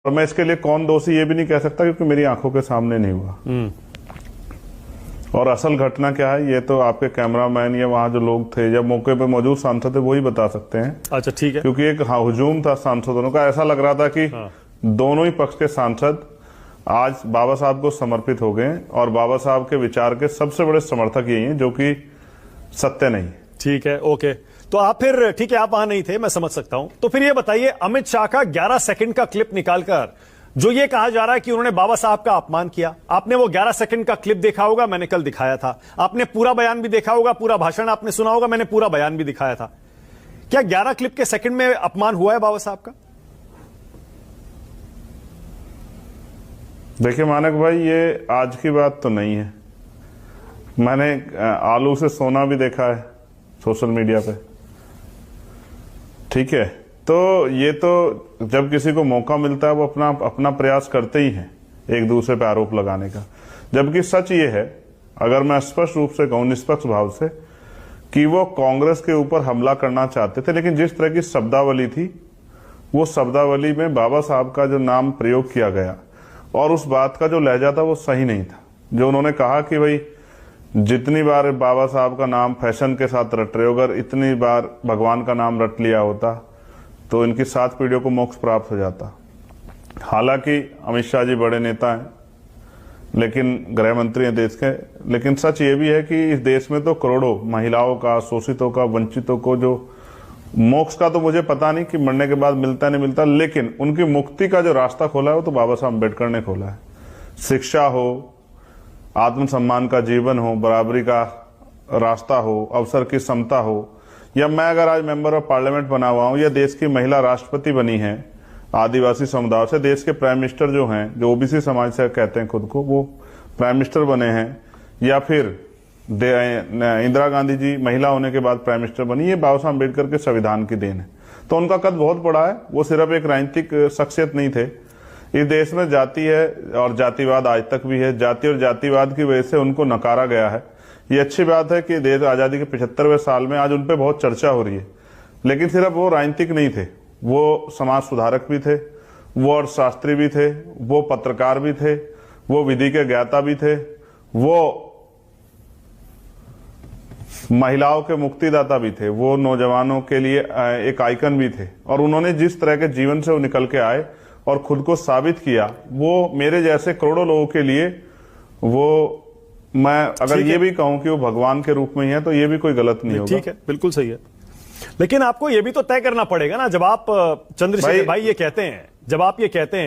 और मैं इसके लिए कौन दोषी ये भी नहीं कह सकता क्योंकि मेरी आंखों के सामने नहीं हुआ। और असल घटना क्या है ये तो आपके कैमरामैन या वहां जो लोग थे या मौके पे मौजूद सांसद थे वही बता सकते हैं। अच्छा ठीक है। क्योंकि एक हुजूम था सांसदों का, ऐसा लग रहा था कि दोनों ही पक्ष के सांसद आज बाबा साहब को समर्पित हो गए और बाबा साहब के विचार के सबसे बड़े समर्थक यही हैं, जो कि सत्य नहीं। ठीक है, ओके। तो आप फिर ठीक है, आप वहां नहीं थे, मैं समझ सकता हूं। तो फिर ये बताइए, अमित शाह का 11 सेकंड का क्लिप निकालकर जो ये कहा जा रहा है कि उन्होंने बाबा साहब का अपमान किया, आपने वो 11 सेकंड का क्लिप देखा होगा, मैंने कल दिखाया था। आपने पूरा बयान भी देखा होगा, पूरा भाषण आपने सुना होगा, मैंने पूरा बयान भी दिखाया था। क्या 11 क्लिप के सेकंड में अपमान हुआ है बाबा साहब का? देखिए मानक भाई, ये आज की बात तो नहीं है। मैंने आलू से सोना भी देखा है सोशल मीडिया पे, ठीक है। तो ये तो जब किसी को मौका मिलता है वो अपना प्रयास करते ही हैं एक दूसरे पे आरोप लगाने का। जबकि सच ये है, अगर मैं स्पष्ट रूप से कहूं निष्पक्ष भाव से, कि वो कांग्रेस के ऊपर हमला करना चाहते थे, लेकिन जिस तरह की शब्दावली थी वो शब्दावली में बाबा साहब का जो नाम प्रयोग किया गया और उस बात का जो लहजा था वो सही नहीं था। जो उन्होंने कहा कि भाई जितनी बार बाबा साहब का नाम फैशन के साथ रट रहे हो, अगर इतनी बार भगवान का नाम रट लिया होता तो इनकी 7 पीढ़ियों को मोक्ष प्राप्त हो जाता। हालांकि अमित शाह जी बड़े नेता हैं, लेकिन गृह मंत्री हैं देश के, लेकिन सच ये भी है कि इस देश में तो करोड़ों महिलाओं का, शोषितों का, वंचितों को जो मोक्ष का तो मुझे पता नहीं कि मरने के बाद मिलता नहीं मिलता, लेकिन उनकी मुक्ति का जो रास्ता खोला है वो तो बाबा साहब अम्बेडकर ने खोला है। शिक्षा हो, आत्मसम्मान का जीवन हो, बराबरी का रास्ता हो, अवसर की समता हो, या मैं अगर आज मेंबर ऑफ पार्लियामेंट बना हुआ हूं या देश की महिला राष्ट्रपति बनी है आदिवासी समुदाय से, देश के प्राइम मिनिस्टर जो हैं, जो ओबीसी समाज से कहते हैं खुद को, वो प्राइम मिनिस्टर बने हैं, या फिर इंदिरा गांधी जी महिला होने के बाद प्राइम मिनिस्टर बनी, ये बाबा साहब अम्बेडकर के संविधान की देन है। तो उनका कद बहुत बड़ा है। वो सिर्फ एक राजनीतिक शख्सियत नहीं थे। इस देश में जाति है और जातिवाद आज तक भी है। जाति और जातिवाद की वजह से उनको नकारा गया है। ये अच्छी बात है कि देश आजादी के 75वें साल में आज उन पर बहुत चर्चा हो रही है, लेकिन सिर्फ वो राजनीतिक नहीं थे, वो समाज सुधारक भी थे, वो अर्थशास्त्री भी थे, वो पत्रकार भी थे, वो विधि के ज्ञाता भी थे, वो महिलाओं के मुक्तिदाता भी थे, वो नौजवानों के लिए एक आइकन भी थे। और उन्होंने जिस तरह के जीवन से वो निकल के आए और खुद को साबित किया, वो मेरे जैसे करोड़ों लोगों के लिए, वो मैं अगर ये भी कहूं कि वो भगवान के रूप में ही है तो ये भी कोई गलत नहीं होगा। ठीक है, बिल्कुल सही है। लेकिन आपको ये भी तो तय करना पड़ेगा ना, जब आप चंद्रशेखर भाई ये कहते हैं, जब आप ये कहते हैं